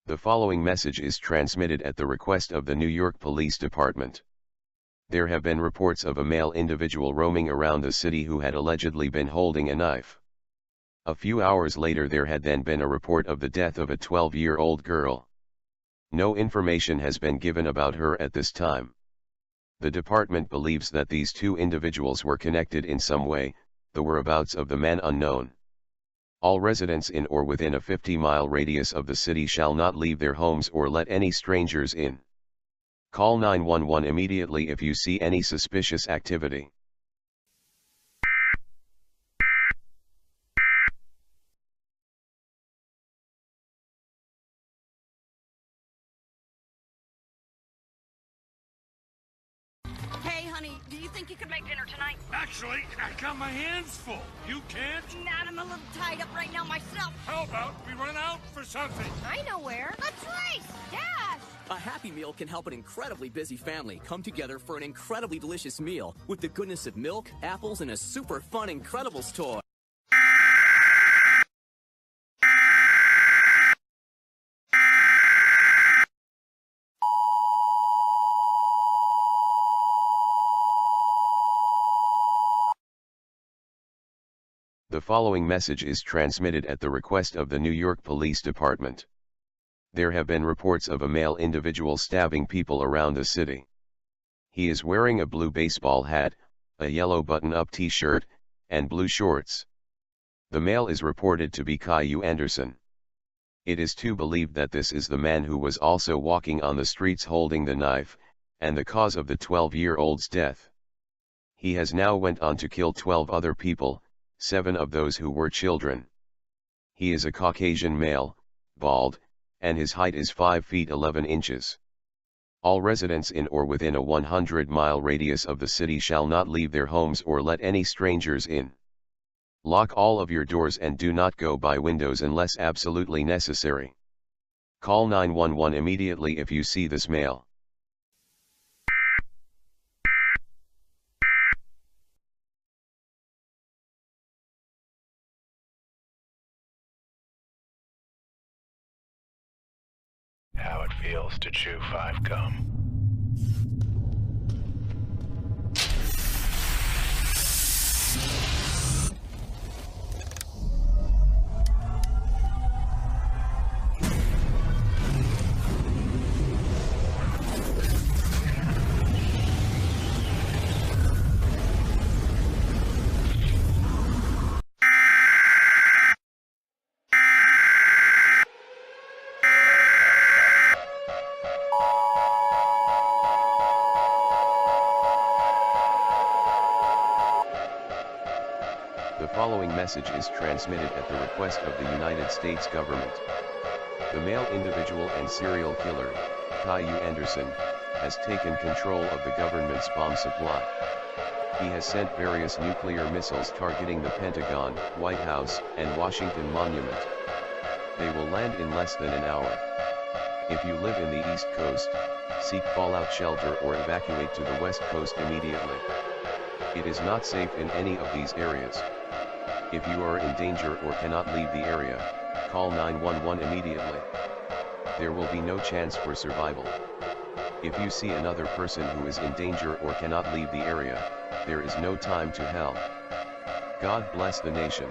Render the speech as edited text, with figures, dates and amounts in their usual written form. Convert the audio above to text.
The following message is transmitted at the request of the New York Police Department. There have been reports of a male individual roaming around the city who had allegedly been holding a knife. A few hours later there had then been a report of the death of a 12-year-old girl. No information has been given about her at this time. The department believes that these two individuals were connected in some way, the whereabouts of the man unknown. All residents in or within a 50-mile radius of the city shall not leave their homes or let any strangers in. Call 911 immediately if you see any suspicious activity. Hey, honey, do you think you could make dinner tonight? Actually, I got my hands full. You can't? Not, I'm a little tied up right now myself. How about we run out for something? I know where. Let's race! Dash! A Happy Meal can help an incredibly busy family come together for an incredibly delicious meal with the goodness of milk, apples, and a super fun Incredibles toy. The following message is transmitted at the request of the New York Police Department. There have been reports of a male individual stabbing people around the city. He is wearing a blue baseball hat, a yellow button-up t-shirt, and blue shorts. The male is reported to be Cailou Anderson. It is to believed that this is the man who was also walking on the streets holding the knife, and the cause of the 12-year-old's death. He has now went on to kill 12 other people, 7 of those who were children. He is a Caucasian male, bald, and his height is 5 feet 11 inches. All residents in or within a 100-mile radius of the city shall not leave their homes or let any strangers in. Lock all of your doors and do not go by windows unless absolutely necessary. Call 911 immediately if you see this male. How it feels to chew 5 gum. The following message is transmitted at the request of the United States government. The male individual and serial killer, Cailou Anderson, has taken control of the government's bomb supply. He has sent various nuclear missiles targeting the Pentagon, White House, and Washington Monument. They will land in less than an hour. If you live in the East Coast, seek fallout shelter or evacuate to the West Coast immediately. It is not safe in any of these areas. If you are in danger or cannot leave the area, call 911 immediately. There will be no chance for survival. If you see another person who is in danger or cannot leave the area, there is no time to help. God bless the nation.